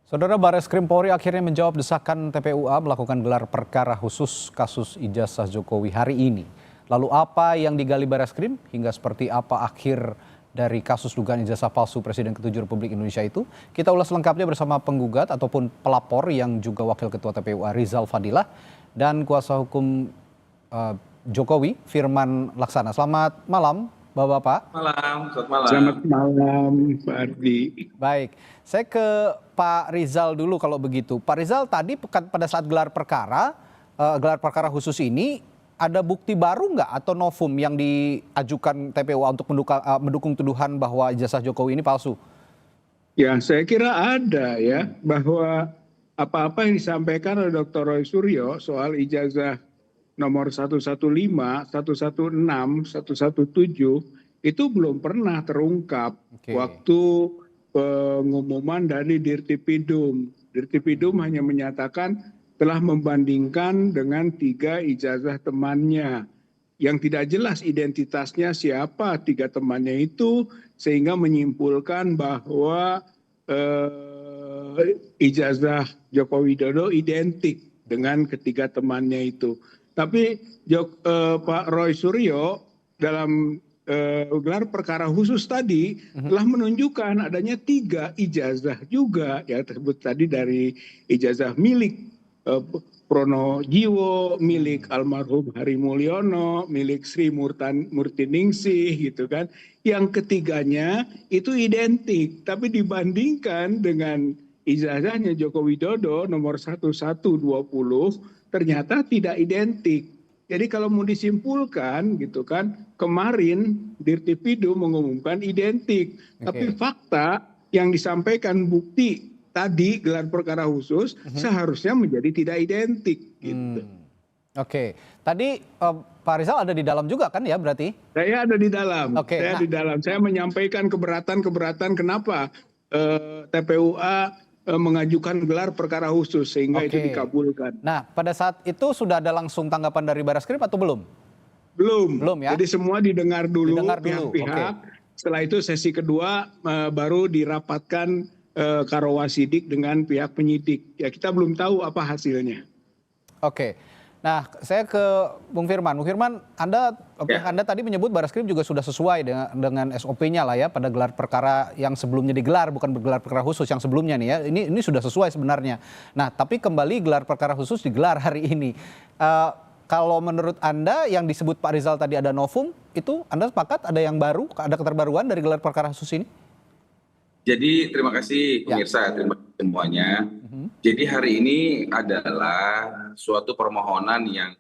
Saudara, Barreskrim Polri akhirnya menjawab desakan TPUA melakukan gelar perkara khusus kasus ijazah Jokowi hari ini. Lalu apa yang digali Barreskrim hingga seperti apa akhir dari kasus dugaan ijazah palsu Presiden ke-7 Republik Indonesia itu? Kita ulas lengkapnya bersama penggugat ataupun pelapor yang juga Wakil Ketua TPUA Rizal Fadilah dan kuasa hukum Jokowi Firman Laksana. Selamat malam Bapak-Bapak. Selamat malam. Selamat malam, Pak Ardi. Baik, saya ke Pak Rizal dulu kalau begitu. Pak Rizal, tadi pada saat gelar perkara khusus ini, ada bukti baru nggak atau novum yang diajukan TPUA untuk mendukung tuduhan bahwa ijazah Jokowi ini palsu? Ya, saya kira ada ya, bahwa apa-apa yang disampaikan oleh Dr. Roy Suryo soal ijazah nomor 115, 116, 117 itu belum pernah terungkap waktu pengumuman dari Dirtipidum. Dirtipidum hanya menyatakan telah membandingkan dengan 3 ijazah temannya yang tidak jelas identitasnya siapa 3 temannya itu, sehingga menyimpulkan bahwa ijazah Joko Widodo identik dengan ketiga temannya itu. Tapi Pak Roy Suryo dalam gelar perkara khusus tadi telah menunjukkan adanya 3 ijazah juga, ya tersebut tadi dari ijazah milik Pronojiwo, milik almarhum Hari Mulyono, milik Sri Murtiningsih gitu kan. Yang ketiganya itu identik, tapi dibandingkan dengan ijazahnya Joko Widodo nomor 1120 ternyata tidak identik. Jadi kalau mau disimpulkan gitu kan, kemarin Dirtipidum mengumumkan identik. Tapi fakta yang disampaikan bukti tadi gelar perkara khusus seharusnya menjadi tidak identik gitu. Oke, tadi Pak Rizal ada di dalam juga kan ya berarti? Saya ada di dalam. Oke, Di dalam. Saya menyampaikan keberatan kenapa TPUA mengajukan gelar perkara khusus sehingga itu dikabulkan. Nah, pada saat itu sudah ada langsung tanggapan dari Barreskrim atau belum? Belum ya? Jadi semua didengar dulu pihak-pihak. Setelah itu sesi kedua baru dirapatkan Karawasidik dengan pihak penyidik. Ya, kita belum tahu apa hasilnya. Oke. Nah, saya ke Bung Firman. Bung Firman, Anda tadi menyebut Barreskrim juga sudah sesuai dengan SOP-nya lah ya pada gelar perkara yang sebelumnya digelar, bukan gelar perkara khusus yang sebelumnya nih ya. Ini sudah sesuai sebenarnya. Nah, tapi kembali gelar perkara khusus digelar hari ini. Kalau menurut Anda yang disebut Pak Rizal tadi ada novum, itu Anda sepakat ada yang baru, ada keterbaruan dari gelar perkara khusus ini? Jadi terima kasih pemirsa, terima kasih semuanya. Jadi hari ini adalah suatu permohonan yang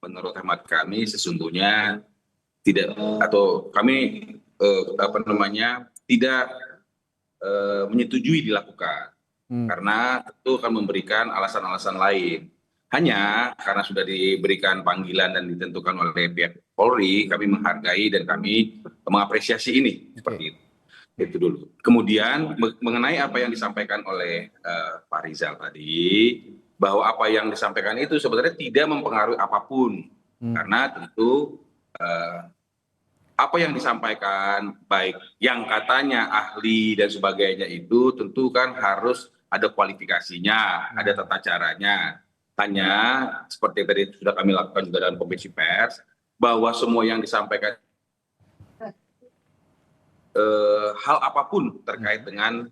menurut hemat kami sesungguhnya tidak atau kami tidak menyetujui dilakukan karena itu akan memberikan alasan-alasan lain. Hanya karena sudah diberikan panggilan dan ditentukan oleh pihak Polri, kami menghargai dan kami mengapresiasi ini seperti itu. Itu dulu. Kemudian mengenai apa yang disampaikan oleh Pak Rizal tadi, bahwa apa yang disampaikan itu sebenarnya tidak mempengaruhi apapun, karena tentu apa yang disampaikan baik yang katanya ahli dan sebagainya itu tentu kan harus ada kualifikasinya, ada tata caranya. Hanya seperti tadi sudah kami lakukan juga dalam konferensi pers, bahwa semua yang disampaikan hal apapun terkait dengan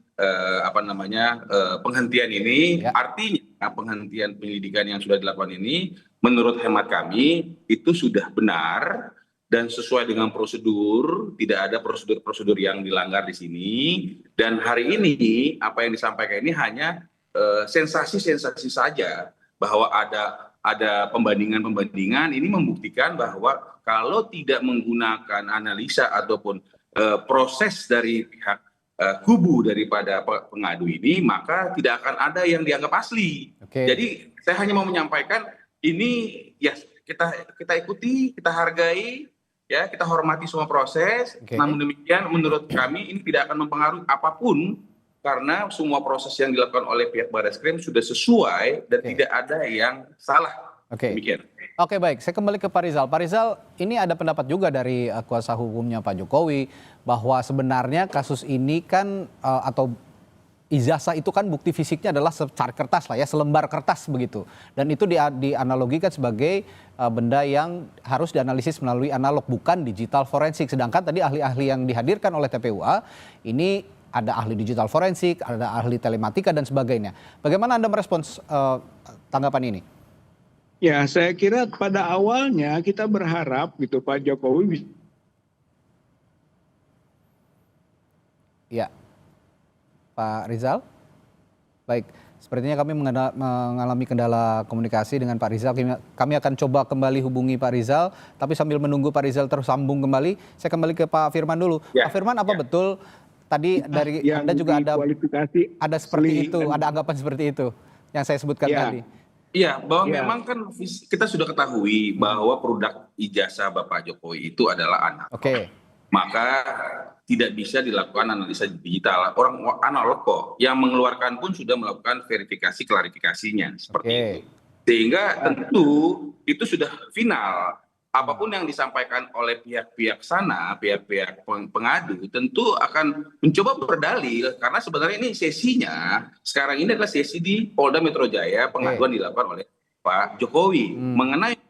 penghentian ini, artinya penghentian penyelidikan yang sudah dilakukan ini menurut hemat kami itu sudah benar dan sesuai dengan prosedur, tidak ada prosedur-prosedur yang dilanggar di sini. Dan hari ini apa yang disampaikan ini hanya sensasi-sensasi saja, bahwa ada pembandingan ini membuktikan bahwa kalau tidak menggunakan analisa ataupun proses dari pihak kubu daripada pengadu ini, maka tidak akan ada yang dianggap asli. Jadi saya hanya mau menyampaikan ini ya kita ikuti, kita hargai, ya kita hormati semua proses. Namun demikian menurut kami ini tidak akan mempengaruhi apapun karena semua proses yang dilakukan oleh pihak Barreskrim sudah sesuai dan tidak ada yang salah. Demikian. Oke, baik, saya kembali ke Pak Rizal. Pak Rizal, ini ada pendapat juga dari kuasa hukumnya Pak Jokowi bahwa sebenarnya kasus ini kan atau ijazah itu kan bukti fisiknya adalah secari kertas lah ya, selembar kertas begitu. Dan itu dianalogikan sebagai benda yang harus dianalisis melalui analog, bukan digital forensik. Sedangkan tadi ahli-ahli yang dihadirkan oleh TPUA ini ada ahli digital forensik, ada ahli telematika dan sebagainya. Bagaimana Anda merespons tanggapan ini? Ya, saya kira pada awalnya kita berharap gitu Pak Jokowi. Ya, Pak Rizal. Baik, sepertinya kami mengalami kendala komunikasi dengan Pak Rizal. Kami akan coba kembali hubungi Pak Rizal, tapi sambil menunggu Pak Rizal tersambung kembali, saya kembali ke Pak Firman dulu. Ya, Pak Firman, apa betul tadi dari Anda juga ada seperti itu, ada anggapan seperti itu yang saya sebutkan tadi? Iya, bahwa memang kan kita sudah ketahui bahwa produk ijazah Bapak Jokowi itu adalah anak. Oke. Maka tidak bisa dilakukan analisa digital. Orang analog kok, yang mengeluarkan pun sudah melakukan verifikasi klarifikasinya seperti itu. Sehingga tentu itu sudah final. Apapun yang disampaikan oleh pihak-pihak sana, pihak-pihak pengadu tentu akan mencoba berdalil, karena sebenarnya ini sesinya sekarang ini adalah sesi di Polda Metro Jaya, pengaduan dilakukan oleh Pak Jokowi mengenai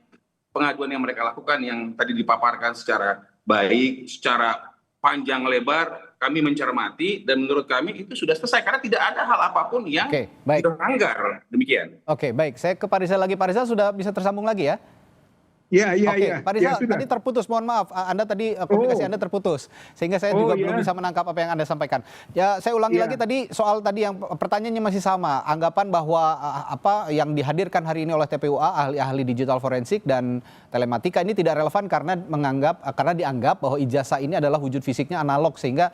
pengaduan yang mereka lakukan yang tadi dipaparkan secara baik, secara panjang lebar, kami mencermati dan menurut kami itu sudah selesai karena tidak ada hal apapun yang dilanggar. Demikian. Oke, baik. Saya ke Pak Rizal lagi. Pak Rizal sudah bisa tersambung lagi ya? Iya. Pak Rizal, tadi terputus, mohon maaf. Anda tadi komunikasi Anda terputus, sehingga saya juga belum bisa menangkap apa yang Anda sampaikan. Ya, saya ulangi lagi tadi soal tadi yang pertanyaannya masih sama, anggapan bahwa apa yang dihadirkan hari ini oleh TPUA, ahli-ahli digital forensik dan telematika ini tidak relevan karena dianggap bahwa ijazah ini adalah wujud fisiknya analog, sehingga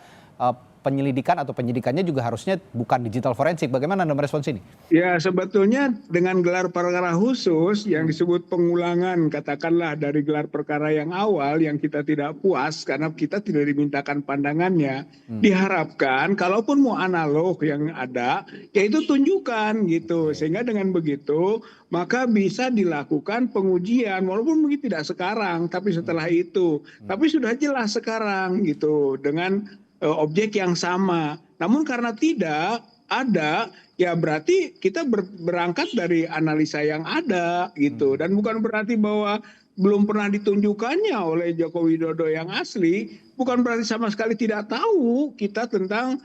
penyelidikan atau penyidikannya juga harusnya bukan digital forensik. Bagaimana Anda merespons ini? Ya, sebetulnya dengan gelar perkara khusus yang disebut pengulangan, katakanlah dari gelar perkara yang awal yang kita tidak puas karena kita tidak dimintakan pandangannya, diharapkan kalaupun mau analog yang ada, ya itu tunjukkan gitu. Sehingga dengan begitu maka bisa dilakukan pengujian walaupun mungkin tidak sekarang, tapi setelah itu. Tapi sudah jelas sekarang gitu dengan objek yang sama. Namun karena tidak ada, ya berarti kita berangkat dari analisa yang ada gitu. Dan bukan berarti bahwa belum pernah ditunjukkannya oleh Joko Widodo yang asli, bukan berarti sama sekali tidak tahu kita tentang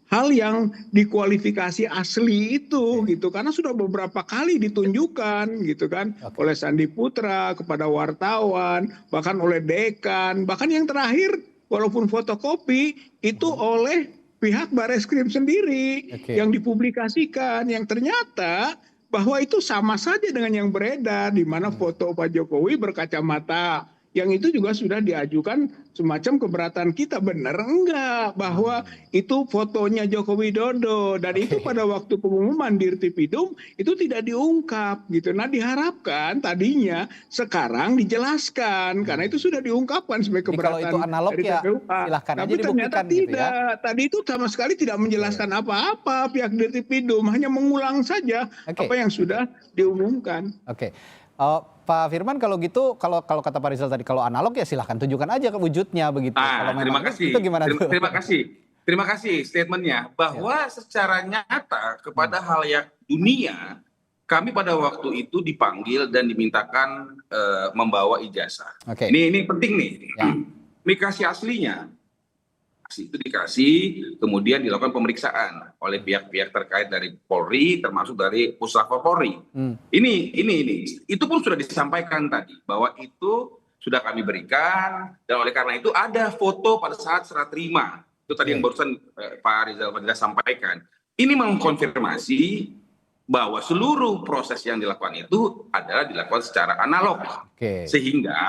hal yang dikualifikasi asli itu gitu, karena sudah beberapa kali ditunjukkan gitu kan oleh Sandi Putra kepada wartawan, bahkan oleh dekan, bahkan yang terakhir walaupun fotokopi itu oleh pihak Bareskrim sendiri yang dipublikasikan, yang ternyata bahwa itu sama saja dengan yang beredar, di mana foto Pak Jokowi berkacamata, yang itu juga sudah diajukan semacam keberatan kita, benar enggak bahwa itu fotonya Joko Widodo, dan itu pada waktu pengumuman Dirtipidum itu tidak diungkap gitu. Nah, diharapkan tadinya sekarang dijelaskan karena itu sudah diungkapkan sebagai keberatan. Kalau itu analog dari ya TPUA. silahkan Tapi aja ternyata dibuktikan tidak. gitu ya. Tadi itu sama sekali tidak menjelaskan apa-apa pihak Dirtipidum, hanya mengulang saja apa yang sudah diumumkan. Pak Firman, kalau gitu, kalau kata Pak Rizal tadi, kalau analog ya silahkan tunjukkan aja ke wujudnya begitu. Kalau Terima kasih. Itu gimana tuh? Terima kasih statementnya bahwa secara nyata kepada halayak dunia, kami pada waktu itu dipanggil dan dimintakan membawa ijazah. Ini penting nih. Dikasih aslinya. Itu dikasih, kemudian dilakukan pemeriksaan oleh pihak-pihak terkait dari Polri, termasuk dari Puslapor Polri. Ini, itu pun sudah disampaikan tadi bahwa itu sudah kami berikan, dan oleh karena itu ada foto pada saat serah terima. Itu tadi yang barusan Pak Rizal sampaikan. Ini mengkonfirmasi bahwa seluruh proses yang dilakukan itu adalah dilakukan secara analog, sehingga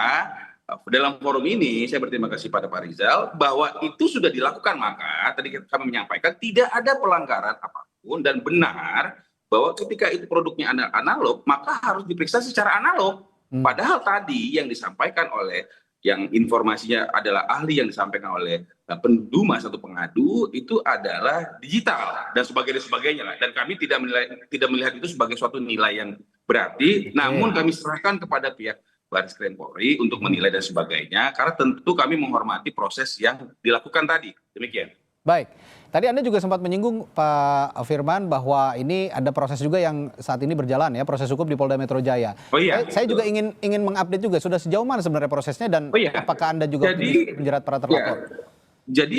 dalam forum ini saya berterima kasih pada Pak Rizal bahwa itu sudah dilakukan, maka tadi kami menyampaikan tidak ada pelanggaran apapun dan benar bahwa ketika itu produknya analog maka harus diperiksa secara analog. Padahal tadi yang disampaikan oleh yang informasinya adalah ahli yang disampaikan oleh pendumas atau pengadu itu adalah digital dan sebagainya lah. Dan kami tidak melihat itu sebagai suatu nilai yang berarti, namun kami serahkan kepada pihak Bareskrim Polri untuk menilai dan sebagainya, karena tentu kami menghormati proses yang dilakukan tadi. Demikian. Baik, tadi Anda juga sempat menyinggung Pak Firman bahwa ini ada proses juga yang saat ini berjalan ya, proses hukum di Polda Metro Jaya. Oh iya, Saya juga ingin mengupdate juga, sudah sejauh mana sebenarnya prosesnya dan Oh iya. apakah Anda juga menjerat para terlapor? Jadi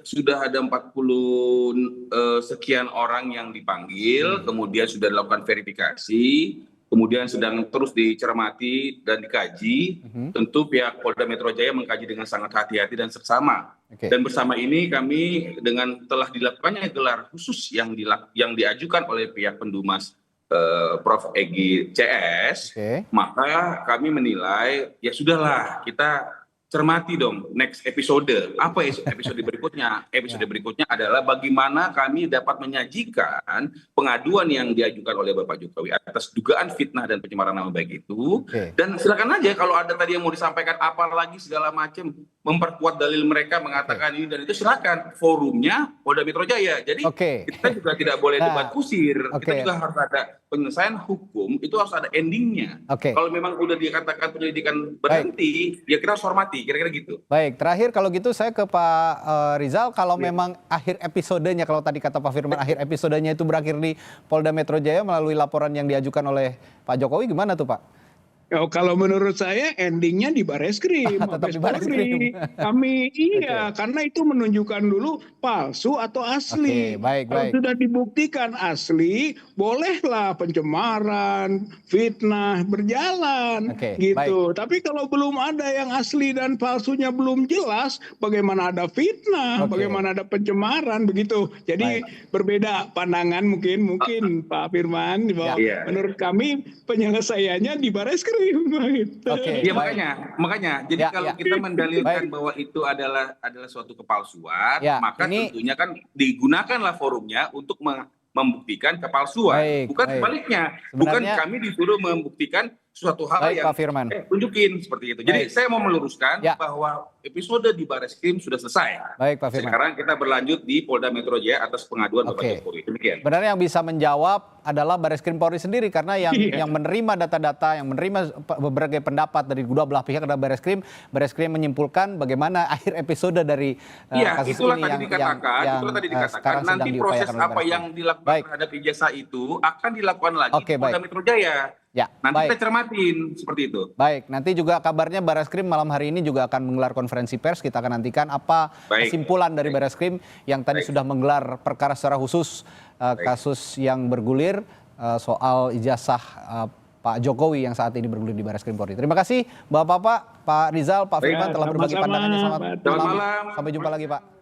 sudah ada 40 sekian orang yang dipanggil, kemudian sudah dilakukan verifikasi, kemudian sedang terus dicermati dan dikaji. Tentu pihak Polda Metro Jaya mengkaji dengan sangat hati-hati dan seksama. Oke. Dan bersama ini kami dengan telah dilakukannya gelar khusus yang diajukan oleh pihak Pendumas Prof. Egy CS, Oke. maka kami menilai ya sudahlah kita cermati dong next episode. Apa episode berikutnya? Episode berikutnya adalah bagaimana kami dapat menyajikan pengaduan yang diajukan oleh Bapak Jokowi atas dugaan fitnah dan pencemaran nama baik itu. Oke. Dan silakan aja kalau ada tadi yang mau disampaikan apa lagi segala macam, memperkuat dalil mereka mengatakan ini dan itu, silakan. Forumnya Polda Metro Jaya. Jadi kita juga tidak boleh debat kusir. Kita juga harus ada penyelesaian hukum, itu harus ada endingnya. Kalau memang udah dikatakan penyelidikan berhenti, ya kita harus hormati, kira-kira gitu. Baik, terakhir kalau gitu saya ke Pak Rizal, kalau memang akhir episodenya, kalau tadi kata Pak Firman, akhir episodenya itu berakhir di Polda Metro Jaya melalui laporan yang diajukan oleh Pak Jokowi, gimana tuh Pak? Oh, kalau menurut saya endingnya di Bareskrim. Tetap di Bareskrim. Kami karena itu menunjukkan dulu palsu atau asli. Kalau sudah dibuktikan asli, bolehlah pencemaran, fitnah berjalan gitu. Tapi kalau belum ada yang asli dan palsunya belum jelas, bagaimana ada fitnah, bagaimana ada pencemaran begitu. Jadi berbeda pandangan mungkin Pak Firman bahwa menurut kami penyelesaiannya di Bareskrim. Ya makanya jadi kalau kita mendalilkan bahwa itu adalah suatu kepalsuan, maka tentunya kan digunakanlah forumnya untuk membuktikan kepalsuan, bukan sebaliknya. Bukan kami disuruh membuktikan suatu hal yang tunjukin seperti itu. Jadi saya mau meluruskan bahwa episode di Bareskrim sudah selesai. Baik, Pak Firman. Sekarang kita berlanjut di Polda Metro Jaya atas pengaduan Bapak Jokowi. Demikian. Sebenarnya yang bisa menjawab adalah Bareskrim Polri sendiri karena yang menerima data-data, yang menerima berbagai pendapat dari kedua belah pihak adalah Bareskrim. Bareskrim menyimpulkan bagaimana akhir episode dari kasus ini yang sekarang nanti proses apa yang dilakukan terhadap ijazah itu akan dilakukan lagi di Polda Metro Jaya. Nanti kita cermatin seperti itu. Baik, nanti juga kabarnya Bareskrim malam hari ini juga akan menggelar konferensi pers. Kita akan nantikan apa kesimpulan dari Bareskrim yang tadi sudah menggelar perkara secara khusus kasus yang bergulir soal ijazah Pak Jokowi yang saat ini bergulir di Bareskrim Polri. Terima kasih Bapak-bapak, Pak Rizal, Pak Firman telah berbagi pandangannya. Selamat malam. Sampai jumpa lagi Pak.